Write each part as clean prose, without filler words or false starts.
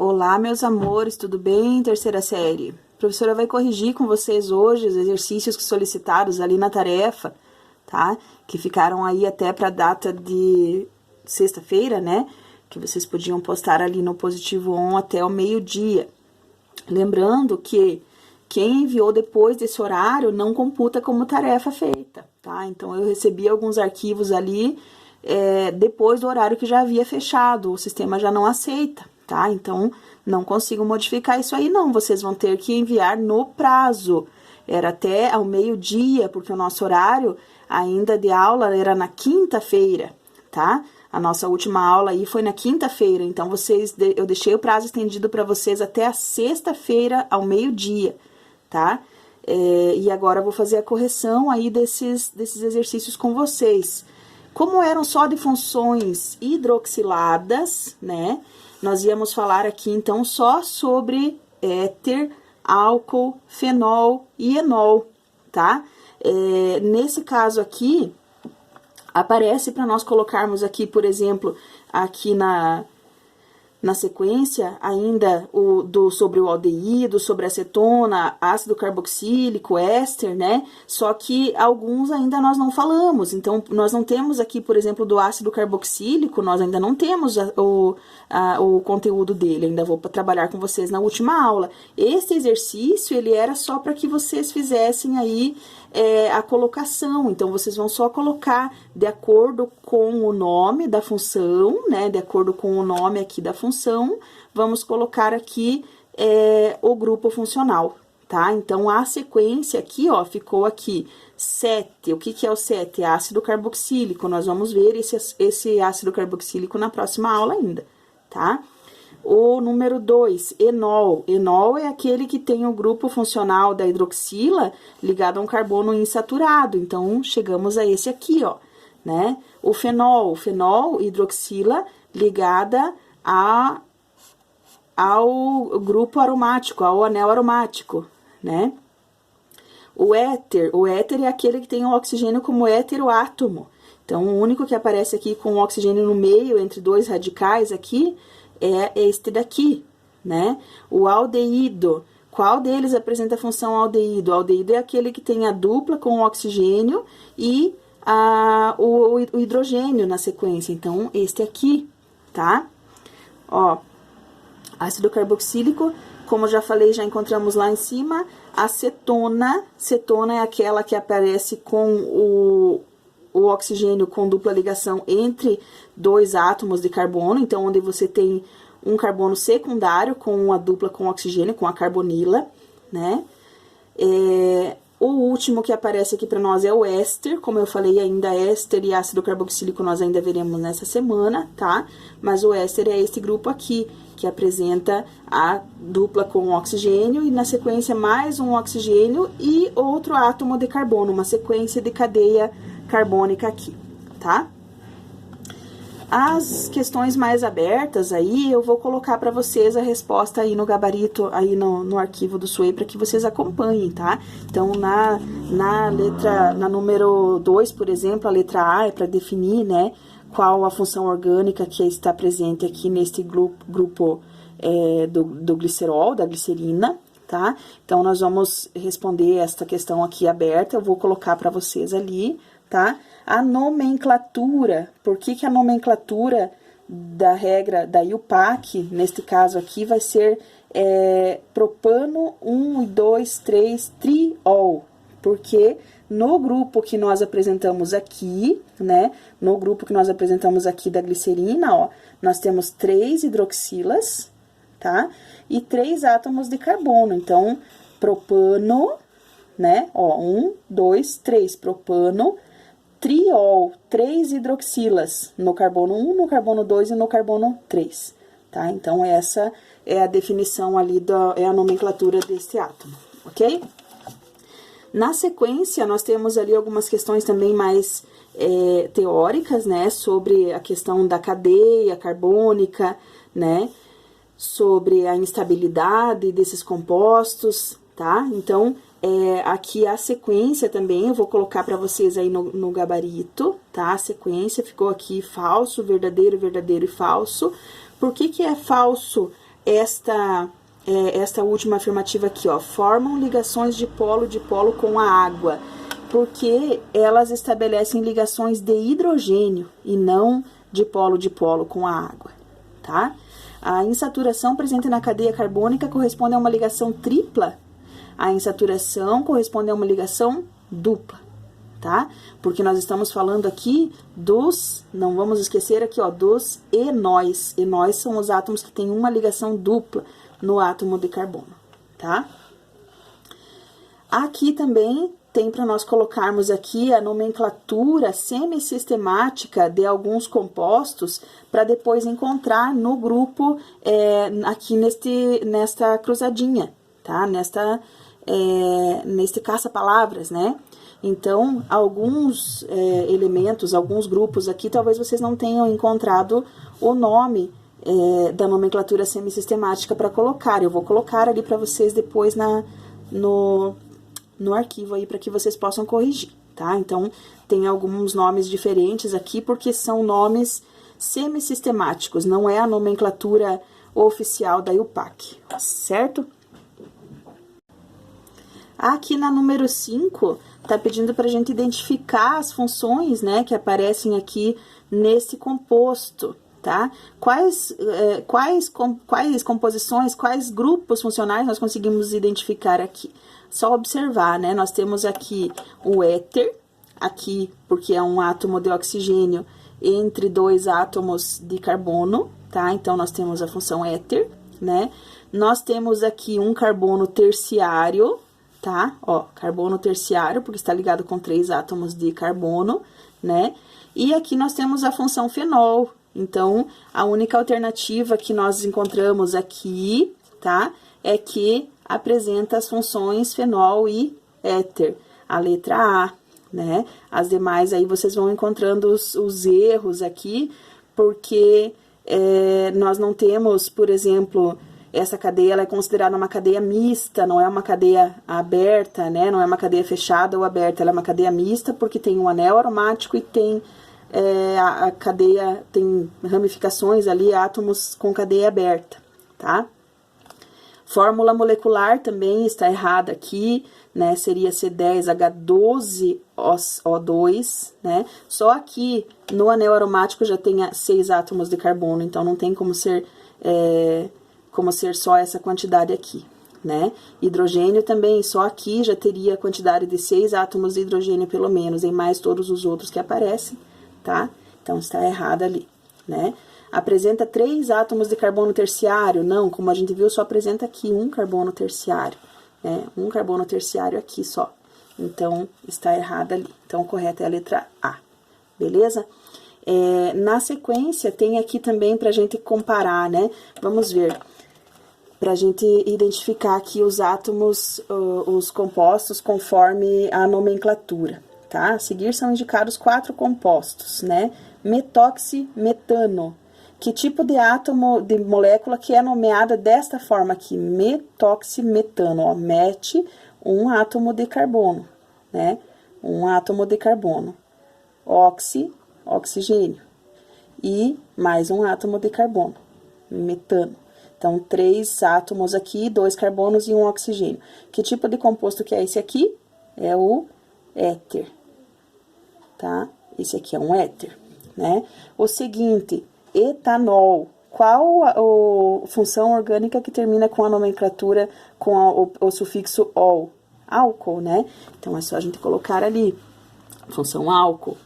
Olá, meus amores, tudo bem? Terceira série. A professora vai corrigir com vocês hoje os exercícios solicitados ali na tarefa, tá? Que ficaram aí até para a data de sexta-feira, né? Que vocês podiam postar ali no Positivo On até o meio-dia. Lembrando que quem enviou depois desse horário não computa como tarefa feita, tá? Então, eu recebi alguns arquivos ali depois do horário que já havia fechado, o sistema já não aceita, tá? Então, não consigo modificar isso aí, não. Vocês vão ter que enviar no prazo. Era até ao meio-dia, porque o nosso horário ainda de aula era na quinta-feira, tá? A nossa última aula aí foi na quinta-feira, então eu deixei o prazo estendido para vocês até a sexta-feira ao meio-dia, tá? E agora eu vou fazer a correção aí desses exercícios com vocês. Como eram só de funções hidroxiladas, né? Nós íamos falar aqui, então, só sobre éter, álcool, fenol e enol, tá? Nesse caso aqui, aparece para nós colocarmos aqui, por exemplo, aqui na sequência, ainda sobre o aldeído, sobre a acetona, ácido carboxílico, éster, né? Só que alguns ainda nós não falamos. Então, nós não temos aqui, por exemplo, do ácido carboxílico, nós ainda não temos o conteúdo dele. Ainda vou trabalhar com vocês na última aula. Esse exercício, ele era só para que vocês fizessem aí a colocação. Então, vocês vão só colocar de acordo com o nome da função, né? De acordo com o nome aqui da função, vamos colocar aqui o grupo funcional, tá? Então, a sequência aqui, ó, ficou aqui 7. O que é o 7? Ácido carboxílico. Nós vamos ver esse ácido carboxílico na próxima aula ainda, tá? O número 2, enol. Enol é aquele que tem o grupo funcional da hidroxila ligado a um carbono insaturado. Então, chegamos a esse aqui, ó, né? O fenol hidroxila ligada ao grupo aromático, ao anel aromático, né? O éter é aquele que tem o oxigênio como heteroátomo. Então, o único que aparece aqui com o oxigênio no meio, entre dois radicais aqui, é este daqui, né? O aldeído, qual deles apresenta a função aldeído? O aldeído é aquele que tem a dupla com o oxigênio e o hidrogênio na sequência. Então, este aqui, tá? Ó, ácido carboxílico, como já falei, já encontramos lá em cima. Acetona é aquela que aparece com o oxigênio com dupla ligação entre dois átomos de carbono, então, onde você tem um carbono secundário com uma dupla com oxigênio, com a carbonila, né? O último que aparece aqui para nós é o éster, como eu falei, ainda éster e ácido carboxílico nós ainda veremos nessa semana, tá? Mas o éster é esse grupo aqui, que apresenta a dupla com oxigênio e na sequência mais um oxigênio e outro átomo de carbono, uma sequência de cadeia carbônica aqui, tá? As questões mais abertas aí, eu vou colocar para vocês a resposta aí no gabarito, aí no arquivo do SUEI, para que vocês acompanhem, tá? Então, na número 2, por exemplo, a letra A é para definir, né, qual a função orgânica que está presente aqui neste grupo do glicerol, da glicerina, tá? Então, nós vamos responder esta questão aqui aberta, eu vou colocar para vocês ali, tá? A nomenclatura, por que a nomenclatura da regra da IUPAC, neste caso aqui, vai ser propano 1 e 2, 3, triol, porque no grupo que nós apresentamos aqui, né, no grupo que nós apresentamos aqui da glicerina, ó, nós temos 3 hidroxilas, tá, e 3 átomos de carbono, então, propano, né, ó, 1, 2, 3, propano, triol, 3 hidroxilas no carbono 1, no carbono 2 e no carbono 3, tá? Então, essa é a definição ali, é a nomenclatura desse átomo, ok? Na sequência, nós temos ali algumas questões também mais teóricas, né? Sobre a questão da cadeia carbônica, né? Sobre a instabilidade desses compostos, tá? Então, aqui a sequência também, eu vou colocar para vocês aí no gabarito, tá? A sequência ficou aqui falso, verdadeiro, verdadeiro e falso. Por que é falso esta última afirmativa aqui, ó, formam ligações de polo com a água, porque elas estabelecem ligações de hidrogênio e não de polo com a água, tá? A insaturação presente na cadeia carbônica corresponde a uma ligação tripla. A insaturação corresponde a uma ligação dupla, tá? Porque nós estamos falando aqui não vamos esquecer aqui, ó, dos enóis. Enóis são os átomos que têm uma ligação dupla no átomo de carbono, tá? Aqui também tem para nós colocarmos aqui a nomenclatura semi-sistemática de alguns compostos para depois encontrar no grupo aqui nesta cruzadinha, tá? Neste caça-palavras, né? Então, alguns elementos, alguns grupos aqui, talvez vocês não tenham encontrado o nome da nomenclatura semi-sistemática para colocar. Eu vou colocar ali para vocês depois no arquivo aí para que vocês possam corrigir, tá? Então, tem alguns nomes diferentes aqui porque são nomes semi-sistemáticos, não é a nomenclatura oficial da IUPAC, certo? Aqui na número 5, tá pedindo para a gente identificar as funções, né, que aparecem aqui nesse composto, tá? Quais composições, quais grupos funcionais nós conseguimos identificar aqui? Só observar, né? Nós temos aqui o éter, aqui porque é um átomo de oxigênio entre dois átomos de carbono, tá? Então, nós temos a função éter, né? Nós temos aqui um carbono terciário, tá? Ó, carbono terciário, porque está ligado com 3 átomos de carbono, né? E aqui nós temos a função fenol. Então, a única alternativa que nós encontramos aqui, tá? É que apresenta as funções fenol e éter, a letra A, né? As demais aí vocês vão encontrando os erros aqui, porque nós não temos, por exemplo, essa cadeia ela é considerada uma cadeia mista, não é uma cadeia aberta, né? Não é uma cadeia fechada ou aberta, ela é uma cadeia mista porque tem um anel aromático e tem a cadeia, tem ramificações ali, átomos com cadeia aberta, tá? Fórmula molecular também está errada aqui, né? Seria C10H12O2, né? Só aqui no anel aromático já tem 6 átomos de carbono, então não tem como ser só essa quantidade aqui, né? Hidrogênio também, só aqui já teria a quantidade de 6 átomos de hidrogênio pelo menos, em mais todos os outros que aparecem, tá? Então está errada ali, né? Apresenta 3 átomos de carbono terciário? Não, como a gente viu, só apresenta aqui um carbono terciário, né? Um carbono terciário aqui só. Então, está errada ali. Então, o correto é a letra A, beleza? Na sequência, tem aqui também para a gente comparar, né? Vamos ver, para a gente identificar aqui os átomos, os compostos, conforme a nomenclatura, tá? A seguir são indicados 4 compostos, né? Metoximetano. Que tipo de átomo, de molécula que é nomeada desta forma aqui? Metoximetano, ó, mete um átomo de carbono, né? Um átomo de carbono. Oxigênio. E mais um átomo de carbono, metano. Então, 3 átomos aqui, 2 carbonos e um oxigênio. Que tipo de composto que é esse aqui? É o éter, tá? Esse aqui é um éter, né? O seguinte, etanol. Qual a função orgânica que termina com a nomenclatura com o sufixo ol? Álcool, né? Então, é só a gente colocar ali, função álcool.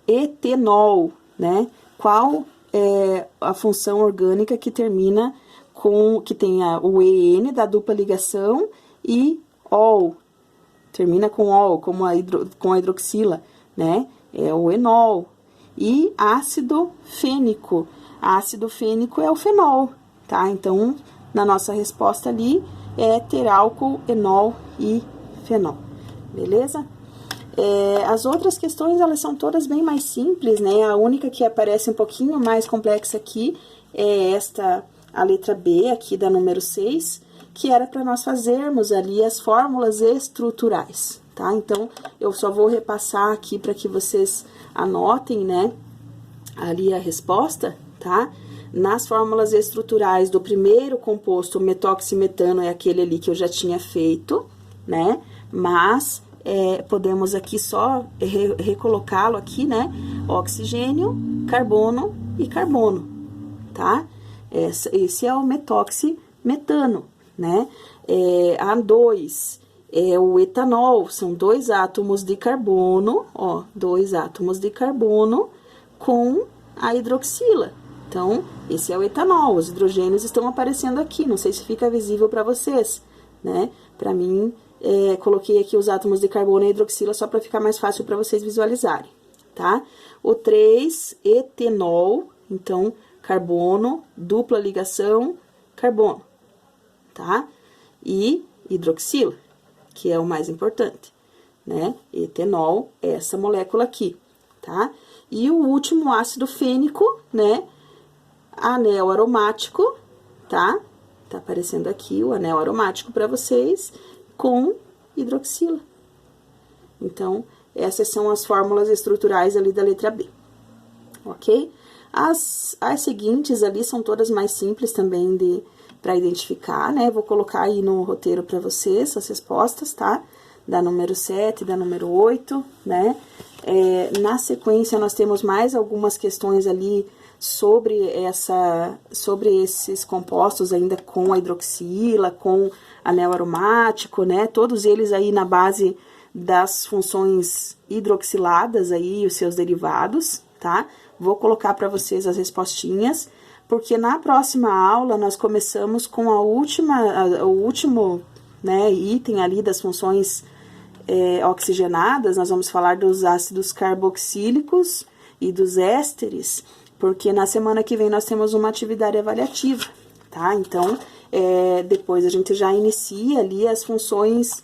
Etenol, né? Qual é a função orgânica que termina que tem o EN da dupla ligação e ol, termina com ol, como com a hidroxila, né? É o enol. E ácido fênico. Ácido fênico é o fenol, tá? Então, na nossa resposta ali, é éter, álcool, enol e fenol, beleza? As outras questões, elas são todas bem mais simples, né? A única que aparece um pouquinho mais complexa aqui é a letra B aqui da número 6, que era para nós fazermos ali as fórmulas estruturais, tá? Então, eu só vou repassar aqui para que vocês anotem, né, ali a resposta, tá? nas fórmulas estruturais do primeiro composto, o metoximetano é aquele ali que eu já tinha feito, né? Mas podemos aqui só recolocá-lo aqui, né? Oxigênio, carbono e carbono, tá? Esse é o metoximetano, né? A2 é o etanol, são 2 átomos de carbono, ó, 2 átomos de carbono com a hidroxila. Então, esse é o etanol, os hidrogênios estão aparecendo aqui, não sei se fica visível para vocês, né? Para mim, coloquei aqui os átomos de carbono e hidroxila só para ficar mais fácil para vocês visualizarem, tá? O 3, etenol, então, carbono, dupla ligação, carbono, tá? E hidroxila, que é o mais importante, né? Etenol é essa molécula aqui, tá? E o último ácido fênico, né? Anel aromático, tá? Tá aparecendo aqui o anel aromático para vocês com hidroxila. Então, essas são as fórmulas estruturais ali da letra B, ok? As seguintes ali são todas mais simples também para identificar, né? Vou colocar aí no roteiro para vocês as respostas, tá? Da número 7, da número 8, né? Na sequência, nós temos mais algumas questões ali sobre esses compostos ainda com a hidroxila, com anel aromático, né? Todos eles aí na base das funções hidroxiladas aí, os seus derivados, tá? Vou colocar para vocês as respostinhas, porque na próxima aula nós começamos com o último, né, item ali das funções oxigenadas. Nós vamos falar dos ácidos carboxílicos e dos ésteres, porque na semana que vem nós temos uma atividade avaliativa, tá? Então, depois a gente já inicia ali as funções,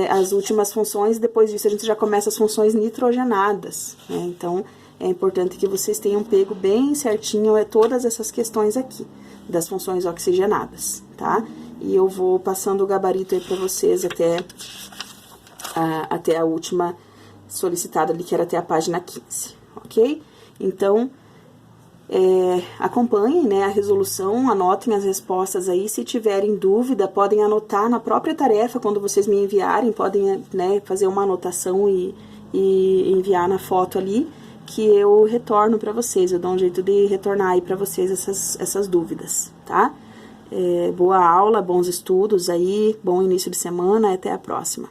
as últimas funções, depois disso a gente já começa as funções nitrogenadas, né? Então, é importante que vocês tenham pego bem certinho todas essas questões aqui, das funções oxigenadas, tá? E eu vou passando o gabarito aí pra vocês até a última solicitada ali, que era até a página 15, ok? Então, acompanhem, né, a resolução, anotem as respostas aí. Se tiverem dúvida, podem anotar na própria tarefa, quando vocês me enviarem, podem, né, fazer uma anotação e enviar na foto ali, que eu retorno para vocês. Eu dou um jeito de retornar aí para vocês essas dúvidas, tá? Boa aula, bons estudos aí, bom início de semana, até a próxima.